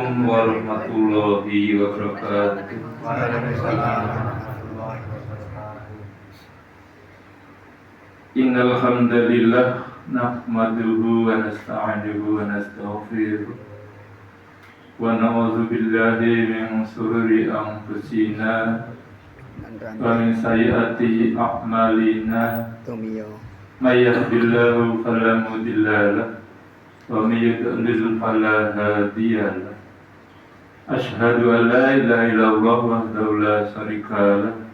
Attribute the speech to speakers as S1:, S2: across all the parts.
S1: Assalamualaikum warahmatullahi wabarakatuh. Innal hamdalillah nahmaduhu wa nasta'inuhu wa nastaghfiruh wa na'udzu billahi min shururi anfusina wa min sayyiati a'malina. May yahdihillahu fala mudilla lahu wa may yudlil fala hadiya lahu. Asyhadu an la ilaha illallah wahdahu la syarika lahu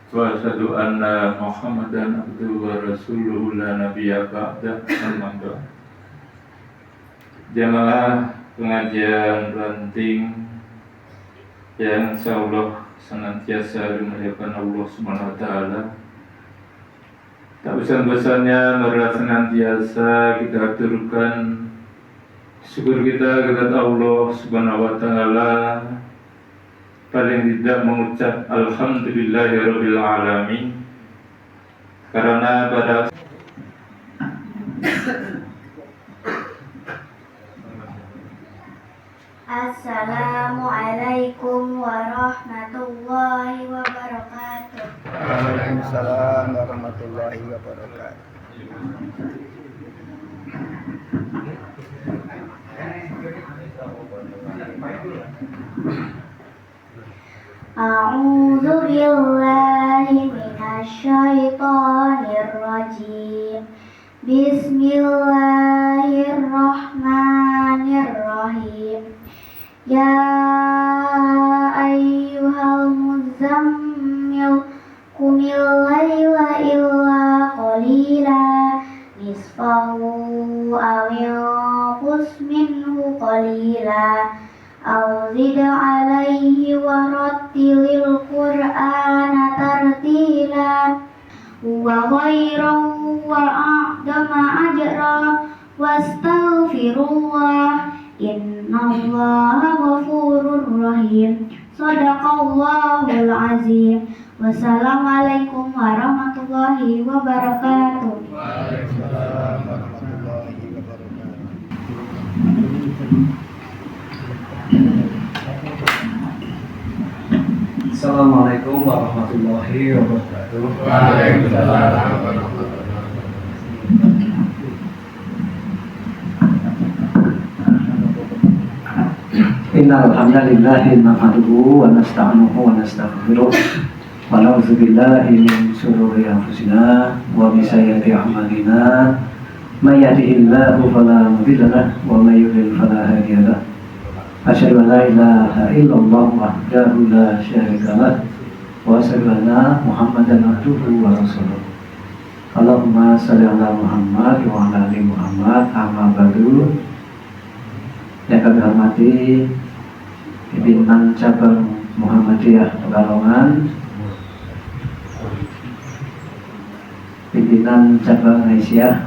S1: wa asyhadu anna Muhammadan abduhu wa rasuluhu la nabiyya ba'da. Amma ba'du. Jamaah pengajian ranting yang insyaallah senantiasa dimuliakan Allah Subhanahu wa taala. Tak bosan-bosannya marilah senantiasa kita aturkan syukur kita kepada Allah Subhanahu wa taala, paling tidak mengucap alhamdulillahirabbil alamin, karena pada
S2: Assalamualaikum warahmatullahi wabarakatuh.
S3: Waalaikumsalam warahmatullahi wabarakatuh.
S2: A'udzu billahi minasy syaithanir rajim. Bismillahirrahmanirrahim. Ya ayyuhal muzammil qumil laila illa qalila nisfahu aw yanqus minhu qalila aw zid alayhi wa rattilil qur'ana tartila wa khairan wa a'dama ajra wastaghfirullah innallaha ghafurur rahim. Shadaqallahul azim. Wassalamualaikum warahmatullahi wabarakatuh.
S3: Waalaikumsalam warahmatullahi wabarakatuh.
S4: Assalamualaikum warahmatullahi wabarakatuh.
S3: Waalaikumsalam warahmatullahi wabarakatuh.
S4: Innal hamdalillahi nahmaduhu wa nasta'inuhu wa nastaghfiruh wa na'udzu billahi min shururi anfusina wa min sayyiati a'malina. May yahdihillahu fala mudilla lahu wa may yudlil fala hadiya lahu. Asyhadu an la ilaha illallah wahdahu la syarika lahu wa asyhadu anna Muhammadan abduhu wa rasuluh. Allahumma shalli ala Muhammad wa ala ali Muhammad. Amma ba'du. Yang kami hormati pimpinan cabang Muhammadiyah Pekalongan, pimpinan cabang Aisyah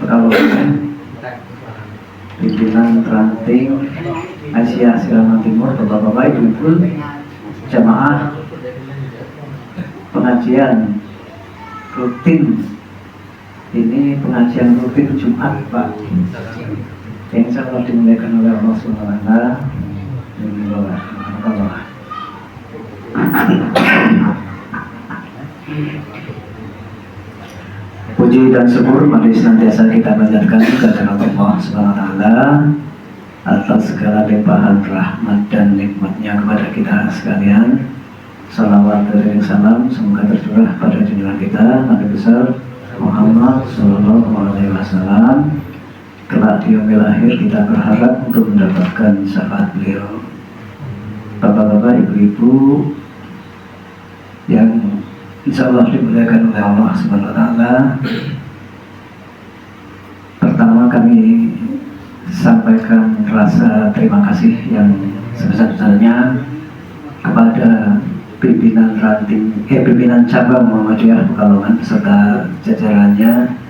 S4: Pekalongan, pimpinan ranting Asia Siraman Timur, bapak-bapak, ibu-ibu, jamaah pengajian rutin. Ini pengajian rutin Jumat, Pak, yang insya Allah dimuliakan oleh Allah SWT. Puji dan syukur mari senantiasa kita panjatkan kepada Allah SWT atas segala limpahan rahmat dan nikmatnya kepada kita sekalian. Salawat dan salam semoga tercurah pada junjungan kita Nabi besar Muhammad SAW. Kelak di yaumil akhir kita berharap untuk mendapatkan syafaat beliau. Bapak-bapak, ibu-ibu yang insya Allah dimuliakan oleh Allah Subhanahu wa taala. Pertama kami sampaikan rasa terima kasih yang sebesar-besarnya kepada pimpinan pimpinan cabang Muhammadiyah Pekalongan beserta jajarannya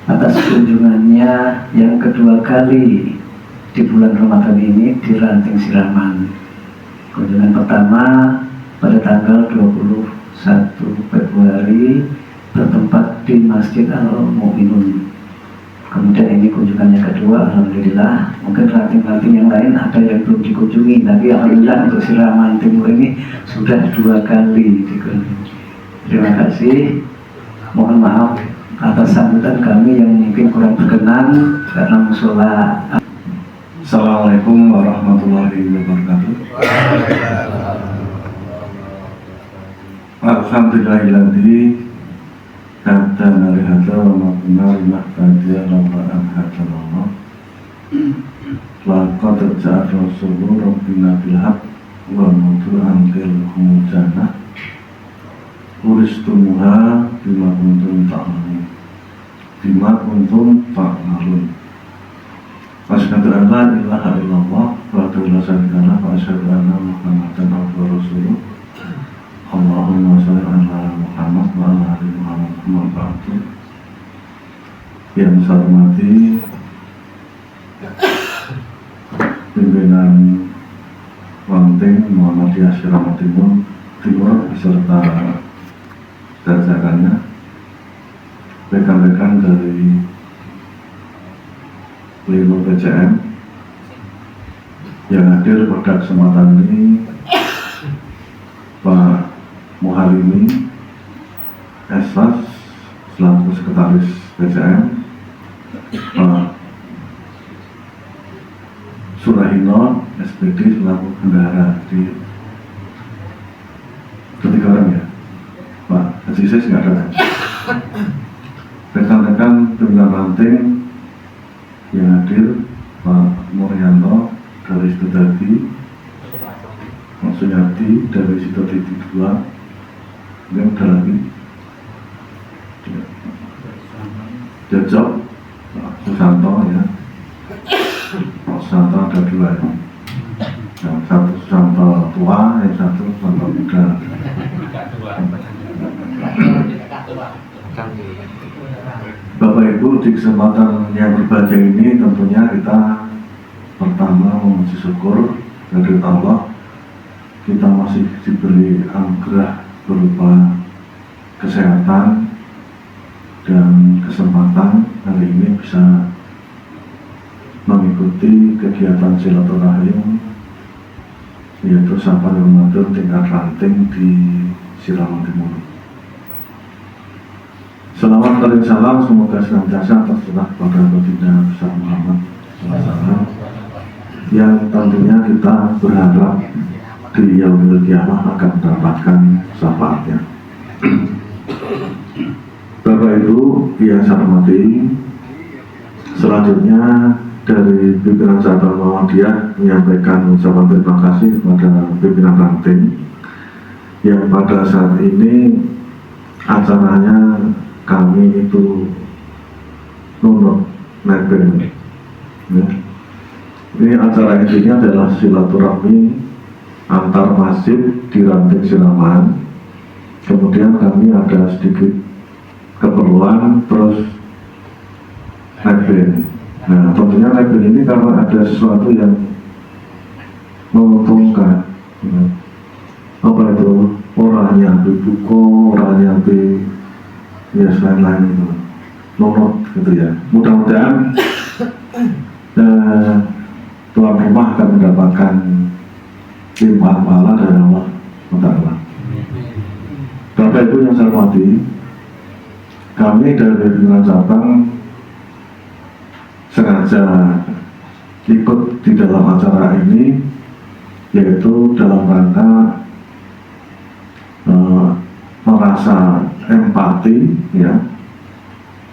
S4: atas kunjungannya yang kedua kali di bulan Ramadan ini di Ranting Siraman. Kunjungan pertama pada tanggal 21 Februari bertempat di Masjid Al-Mu'minun. Kemudian ini kunjungan yang kedua, alhamdulillah. Mungkin ranting-ranting yang lain ada yang belum dikunjungi, tapi alhamdulillah untuk Siraman Timur ini sudah 2 kali dikunjungi. Terima kasih. Mohon maaf atas sambutan kami yang mungkin kurang berkenan karena musola.
S5: Assalamualaikum warahmatullahi wabarakatuh. Alhamdulillahilladzi hadana li hadza wa ma kunna linahtadiya laula an hadana Allah. Laqad ja'a rasulur rabbina bil haqq wa nutu antil humujana. Uristumuha bima kuntum ta'malun. Bima kuntum ta'malun. Asyhadu an la ilaha illallah wa la syarika lah wa asyhadu anna Muhammadan abduhu wa rasuluh. Allahumma shalli ala Muhammad wa ala ali Muhammad wa barakatuh. Yang saya hormati pimpinan Ranting Muhammadiyah Siraman Timur beserta jajarannya, rekan-rekan dari Lino PCM yang hadir pada kesempatan ini, Pak Muharimi Eslas selaku sekretaris PCM, Pak Surahino SPD selaku bendahara di ketiga orang ya, Pak Haji Sis nggak ada. Rekan-rekan pimpinan Ranting yang hadir, Pak Muryanto dari Studi, Pak Sunyati dari Studi 2, yang ada lagi Jejok, Pak Susanto ya, Pak Susanto ada 2 ya, yang satu Susanto tua, yang satu Susanto muda. Bapak Ibu, di kesempatan yang berbahagia ini tentunya kita pertama memuji syukur dari Allah, kita masih diberi anugerah berupa kesehatan dan kesempatan hari ini bisa mengikuti kegiatan silaturahim yaitu Sapa Ramadan tingkat ranting di Siraman Timur. Selamat dan salam semoga senantiasa tercurah pada baginda besar Muhammad SAW, yang tentunya kita berharap di yaumil qiyamah akan mendapatkan syafaatnya. Bapak Ibu yang saya hormati, selanjutnya dari pimpinan Cabang Muhammadiyah menyampaikan ucapan terima kasih kepada pimpinan Ranting yang pada saat ini acaranya kami itu nunut nebeng ya. Ini acara intinya adalah silaturahmi antar masjid di Ranting Siraman. Kemudian kami ada sedikit keperluan terus nebeng. Nah tentunya nebeng ini karena ada sesuatu yang menguntungkan ya. Apa itu? Orangnya buku, orangnya ya selain-lain itu nunut gitu ya. Mudah-mudahan tuan rumah akan mendapatkan limpahan pahala dari Allah Ta'ala. Bapak Ibu yang saya hormati, kami dari pimpinan cabang sengaja ikut di dalam acara ini yaitu dalam rangka merasa empati ya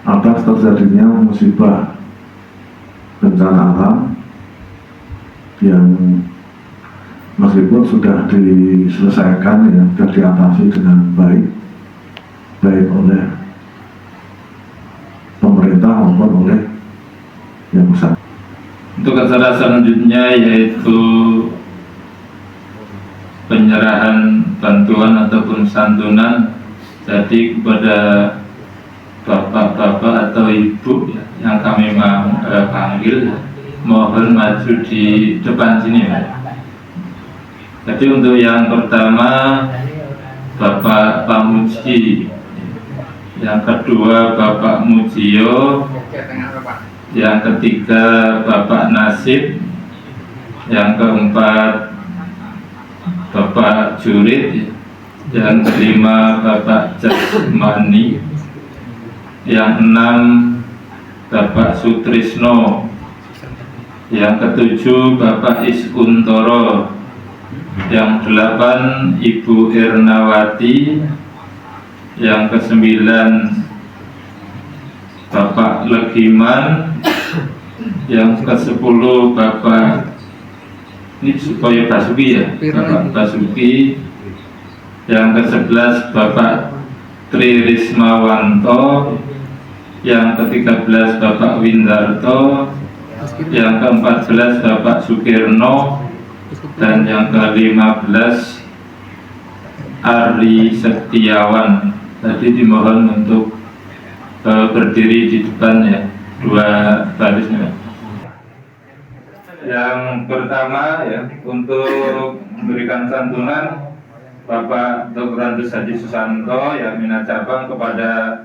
S5: atas terjadinya musibah bencana alam yang meskipun sudah diselesaikan ya, sudah diatasi dengan baik oleh pemerintah maupun oleh yang besar.
S1: Untuk acara selanjutnya yaitu penyerahan bantuan ataupun santunan jadi kepada bapak-bapak atau ibu ya, yang kami panggil mohon maju di depan sini ya. Jadi untuk yang pertama Bapak Pamuji yang kedua Bapak Mujio, yang ketiga Bapak Nasib, yang keempat Bapak Jurid, yang kelima Bapak Jasmani, yang enam Bapak Sutrisno, yang ketujuh Bapak Iskuntoro, yang delapan Ibu Irnawati, yang kesembilan Bapak Legiman, yang kesepuluh Bapak ini supaya Basuki ya, Bapak Basuki, yang ke-11 Bapak Tri Rismawanto, yang ke-13 Bapak Windarto, yang ke-14 Bapak Sukirno, dan yang ke-15 Ari Setiawan. Tadi dimohon untuk berdiri di depan ya, dua barisnya. Yang pertama ya, untuk memberikan santunan Bapak Dr. Andes Haji Susanto yang Mina Cabang kepada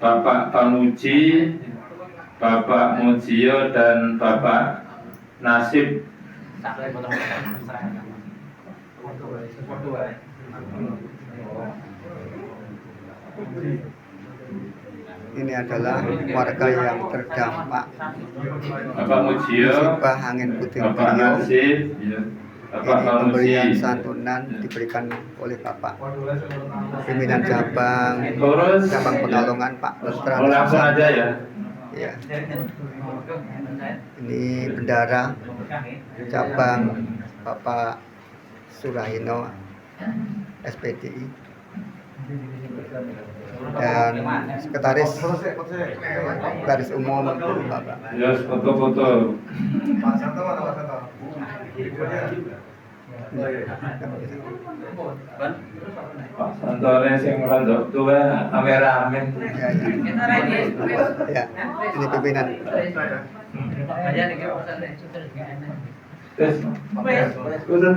S1: Bapak Pamuji, Bapak Mujio, dan Bapak Nasib.
S3: Ini adalah warga yang terdampak
S1: Bapak Mujio,
S3: musibah angin puting
S1: Bapak
S3: beliung.
S1: Nasib, ya. Bapak
S3: Ini pemberian
S1: Pamuji.
S3: santunan diberikan oleh Bapak Pimpinan Cabang
S1: Terus
S3: Pekalongan Pak Dr.
S1: oh, langsung aja ya.
S3: Ya. Ini bendara cabang Bapak Surahino SPDI dan sekretaris umum Bapak.
S1: Ya, foto-foto. Pak Santore sing ngelandok tuwe kamera amin.
S3: Ya, ini pimpinan.
S1: Terus, udah.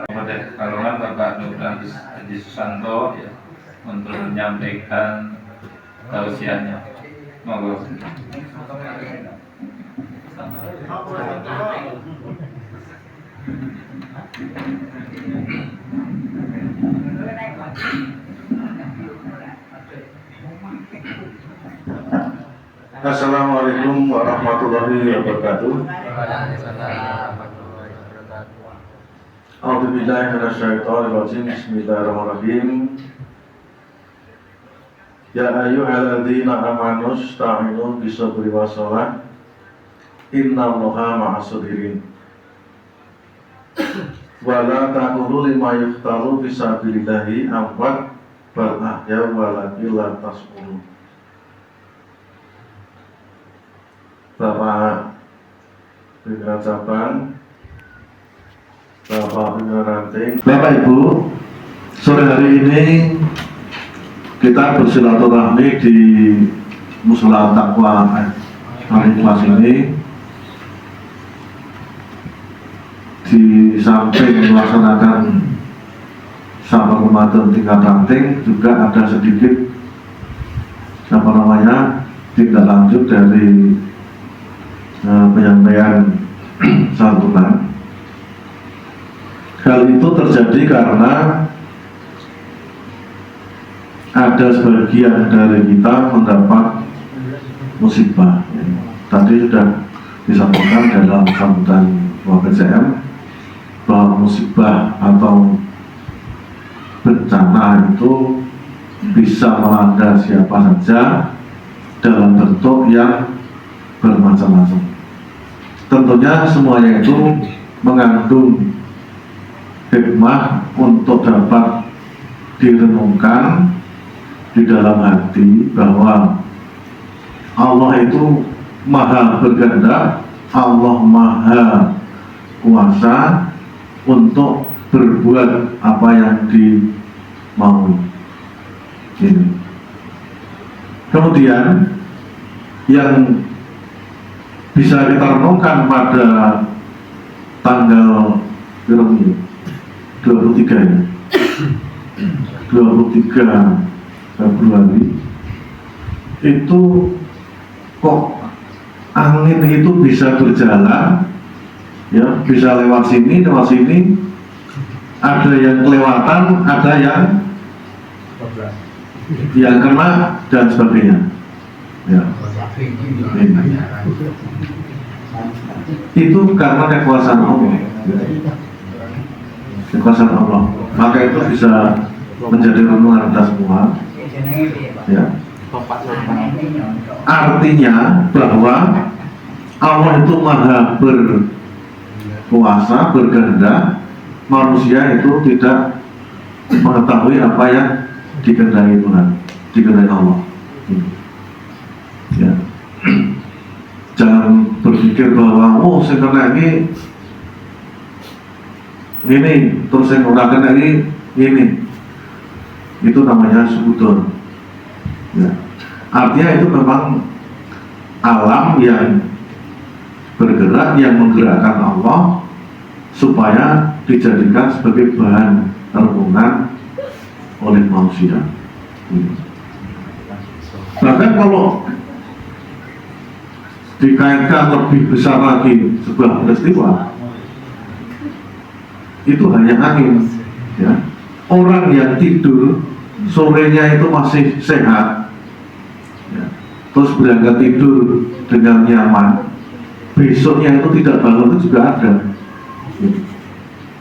S1: Kepada Kalongan Bapak Dr. Haji Susanto ya, untuk menyampaikan tausiahnya. Monggo.
S5: Assalamualaikum warahmatullahi wabarakatuh. A'udzubillahi minasyaitonirrajim. Bismillahirrahmanirrahim. Ya ayyuhalladzina amanu ista'inu bisabri wassalah. Innallaha ma'as-sabirin. Wa la taqulu lima yuqtalu fisabilillahi amwat bal ahya walakin la tashkurun. Bapak Pimpinan Cabang, Bapak Pimpinan Ranting, Bapak Ibu, sore hari ini kita bersilaturahmi di Mushola Taqwa Al-Ikhlas ini. Di samping melaksanakan sama Ramadan tingkat ranting, juga ada sedikit tindak lanjut dari penyampaian santunan. Hal itu terjadi karena ada sebagian dari kita mendapat musibah. Tadi sudah disampaikan dalam sambutan WPCM bahwa musibah atau bencana itu bisa melanda siapa saja dalam bentuk yang bermacam-macam. Tentunya semuanya itu mengandung hikmah untuk dapat direnungkan di dalam hati bahwa Allah itu maha berkehendak, Allah maha kuasa untuk berbuat apa yang dimaui. Ini. Kemudian yang bisa kita renungkan pada tanggal 23 ya, 23 Februari itu kok angin itu bisa berjalan, ya, bisa lewat sini, ada yang kelewatan, ada yang kena dan sebagainya. Ya. Ini. Itu karena kekuasaan Allah. Kekuasaan Allah. Maka itu bisa menjadi renungan kita semua. Ya. Artinya bahwa Allah itu maha berkuasa, berkehendak, manusia itu tidak mengetahui apa yang dikehendaki Tuhan, dikehendaki Allah. Ya. Jangan berpikir bahwa saya kena ini terus saya ora kena ini. Itu namanya sudon. Ya. Artinya itu memang alam yang bergerak, yang menggerakkan Allah supaya dijadikan sebagai bahan renungan oleh manusia. Bahkan kalau dikaitkan lebih besar lagi sebuah peristiwa, itu hanya angin. Ya. Orang yang tidur sorenya itu masih sehat, ya, terus berangkat tidur dengan nyaman, besoknya itu tidak bangun itu juga ada.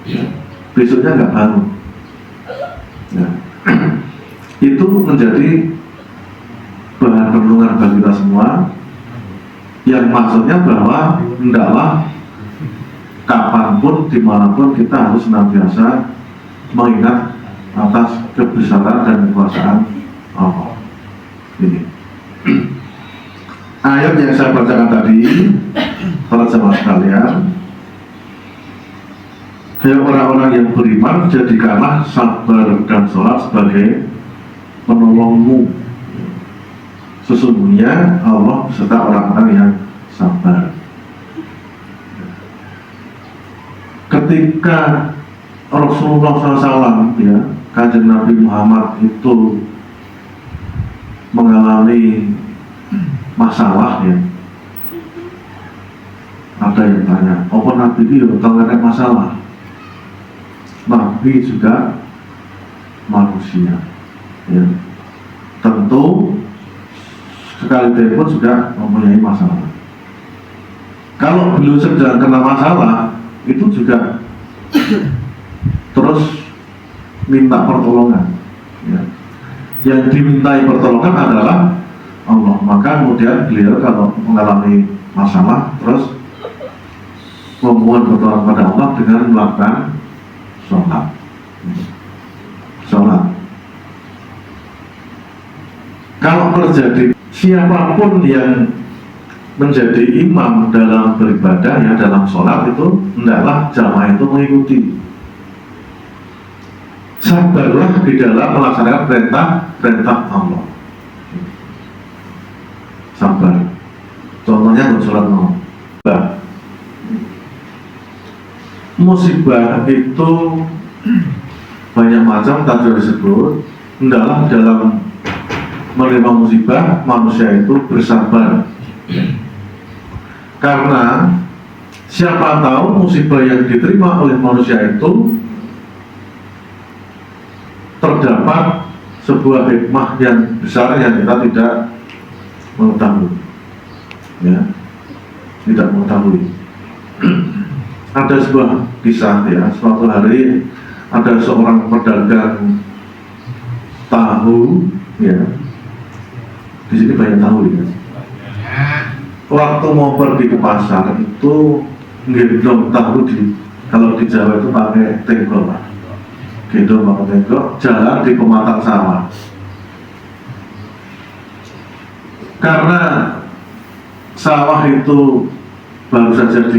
S5: Ya. Besoknya nggak bangun. Ya. Itu menjadi bahan renungan bagi kita semua, yang maksudnya bahwa hendaklah kapanpun, dimanapun kita harus senantiasa mengingat atas kebesaran dan kekuasaan Allah. Ini ayat yang saya bacakan tadi, para jemaah sekalian, kayak orang-orang yang beriman, jadikanlah sabar dan sholat sebagai penolongmu. Sesungguhnya Allah beserta orang-orang yang sabar. Ketika Rasulullah SAW, ya, Kanjeng Nabi Muhammad itu mengalami masalah, ya, ada yang tanya, apa Nabi itu kalau ada masalah? Nabi juga manusia, ya. Tentu sekali pun juga mempunyai masalah. Kalau beliau sedang kena masalah, itu juga terus minta pertolongan, ya. Yang dimintai pertolongan adalah Allah. Maka kemudian beliau kalau mengalami masalah terus memohon pertolongan pada Allah dengan melakukan sholat. Kalau terjadi siapapun yang menjadi imam dalam beribadah, ya, dalam sholat itu hendaklah jamaah itu mengikuti. Sabarlah di dalam melaksanakan perintah Allah. Sabar. Contohnya sholat musibah itu banyak macam tadi disebut. Hendaklah dalam menerima musibah manusia itu bersabar. Karena siapa tahu musibah yang diterima oleh manusia itu terdapat sebuah hikmah yang besar yang kita tidak mengetahui, ya, tidak mengetahui. Ada sebuah kisah, ya, suatu hari ada seorang pedagang tahu, ya, di sini banyak tahu, ya. Waktu mau pergi ke pasar itu gendong tahu kalau di Jawa itu pakai tenggol, Pak. Gendong pakai tenggol, jalan di pematang sawah. Karena sawah itu baru saja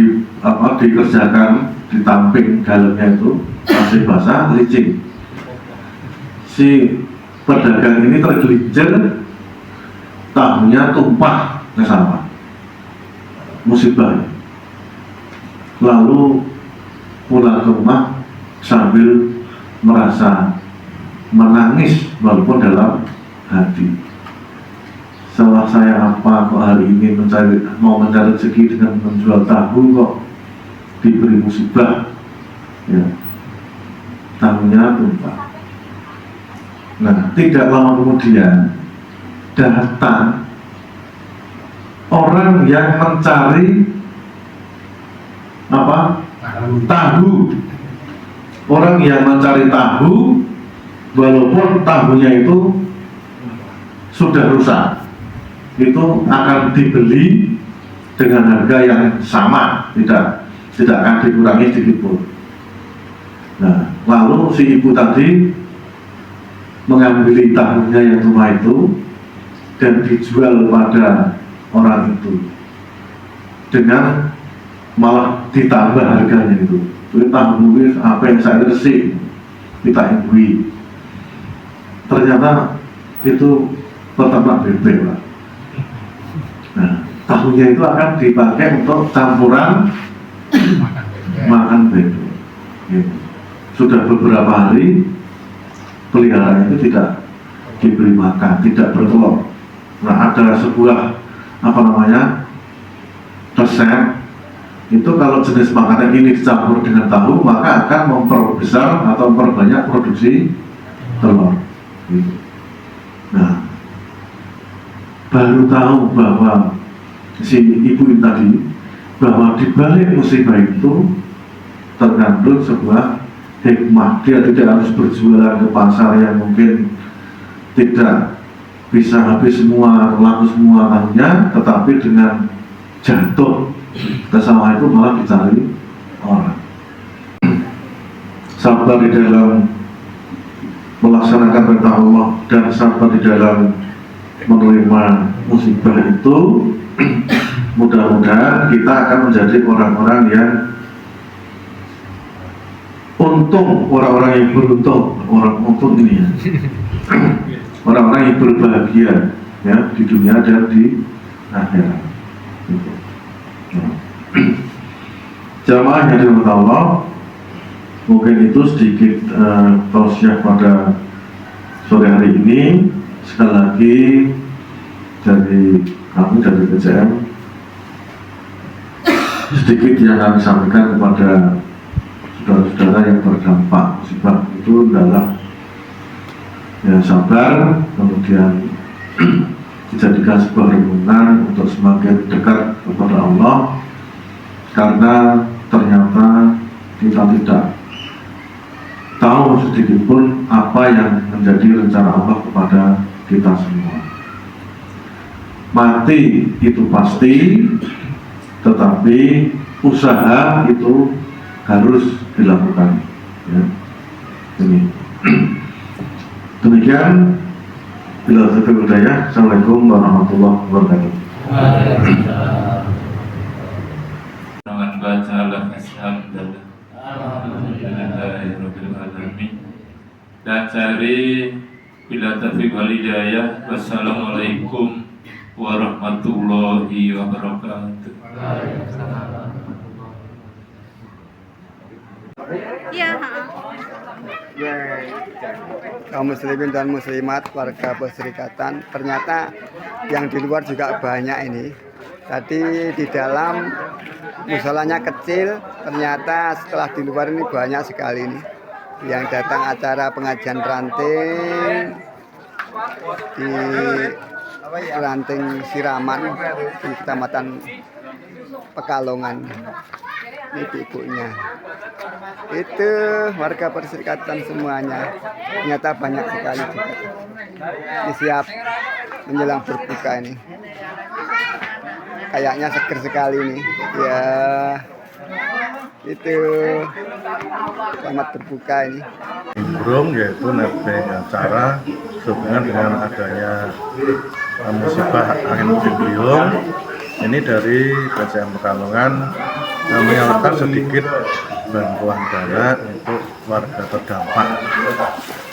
S5: dikerjakan, ditamping dalamnya itu masih basah, licin. Si pedagang ini tergelincir, tahunya tumpah ke sawah. Musibah. Lalu pulang ke rumah sambil merasa menangis walaupun dalam hati. Salah saya apa kok hari ini mau mencari rezeki dengan menjual tahu kok diberi musibah, ya, tahunya tumpah. Nah, tidak lama kemudian datang orang yang mencari apa? Tahu. Orang yang mencari tahu walaupun tahunya itu sudah rusak, itu akan dibeli dengan harga yang sama, tidak akan dikurangi sedikit pun. Nah, lalu si ibu tadi mengambil tahunya yang tua itu dan dijual pada orang itu dengan malah ditambah harganya itu. Jadi tahu apa yang saya resik kita ibui. Ternyata itu peternak bebek, Pak. Nah, tahunya itu akan dipakai untuk campuran makan bebek. Gitu. Sudah beberapa hari peliharaan itu tidak diberi makan, tidak bertelur. Nah, ada sebuah resep itu kalau jenis makanan ini dicampur dengan tahu maka akan memperbesar atau memperbanyak produksi telur. Gitu. Nah, baru tahu bahwa si ibu ini tadi bahwa di balik musibah itu terkandung sebuah hikmah. Dia tidak harus berjualan ke pasar yang mungkin tidak bisa habis semua, laku semua tahunya, tetapi dengan jatuh ke sawah itu malah dicari orang. Sabar di dalam melaksanakan perintah Allah dan sabar di dalam menerima musibah itu, mudah-mudahan kita akan menjadi orang-orang yang untung, orang-orang yang beruntung, orang untung ini ya, orang-orang yang berbahagia ya di dunia dan di akhirat. Gitu. Jamaah yang dirahmati Allah, mungkin itu sedikit tausiah pada sore hari ini. Sekali lagi dari kami dari PCM sedikit yang kami sampaikan kepada saudara-saudara yang terdampak musibah itu adalah ya sabar, kemudian dijadikan sebuah renungan untuk semakin dekat kepada Allah, karena ternyata kita tidak tahu sedikit pun apa yang menjadi rencana Allah kepada kita semua. Mati itu pasti, tetapi usaha itu harus dilakukan. Ya. Ini. Demikian. Bila taufiq hidayah. Assalamualaikum warahmatullahi wabarakatuh.
S1: Dengan baca alhamdulillah. Alhamdulillahirabbil alamin. Dan cari bila taufiq hidayah. Wassalamualaikum warahmatullahi wabarakatuh.
S3: Kaum muslimin dan muslimat, warga perserikatan, ternyata yang di luar juga banyak ini. Tadi di dalam musolanya kecil, ternyata setelah di luar ini banyak sekali ini yang datang acara pengajian ranting di ranting Siraman di Kecamatan Pekalongan. Ini ibunya. Itu warga perserikatan semuanya. Ternyata banyak sekali juga. Ini siap menjelang berbuka ini. Kayaknya seger sekali ini. Ya, itu selamat berbuka ini.
S6: Burung yaitu nebeng acara sehubungan dengan adanya musibah angin puting beliung. Ini dari PCM Pekalongan menyalurkan sedikit bantuan dana untuk warga terdampak,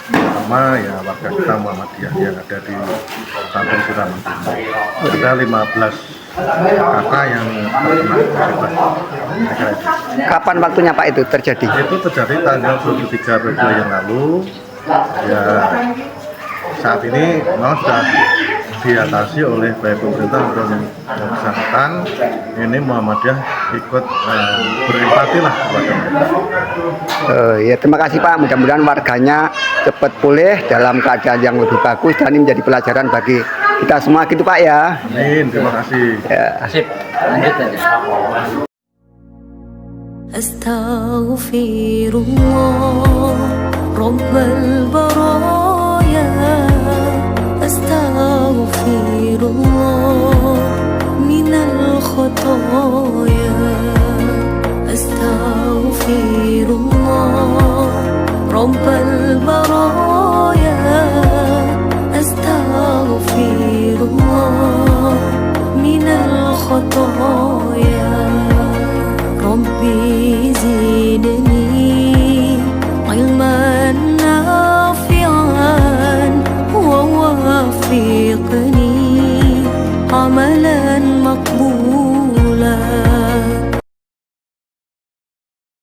S6: terutama ya warga kita Muhammadiyah yang ada di Kampung Siraman. Ada 15 kakak yang terkena musibah. Saya kira itu.
S3: Kapan waktunya Pak itu terjadi?
S6: Itu terjadi tanggal 23 Februari yang lalu. Ya, saat ini memang sudah diatasi oleh baik pemerintah maupun yang bersangkutan. Ini Muhammadiyah ikut berempati lah kepada mereka.
S3: Ya terima kasih Pak, mudah-mudahan warganya cepat pulih dalam keadaan yang lebih bagus dan ini menjadi pelajaran bagi kita semua gitu Pak ya.
S6: Amin, terima kasih.
S3: Ya.
S1: Asip, lanjut aja.
S7: Astaghfirullah Rabbal baraya Astaghfirullah minal khotoya Astaghfirullah Rabbal baraya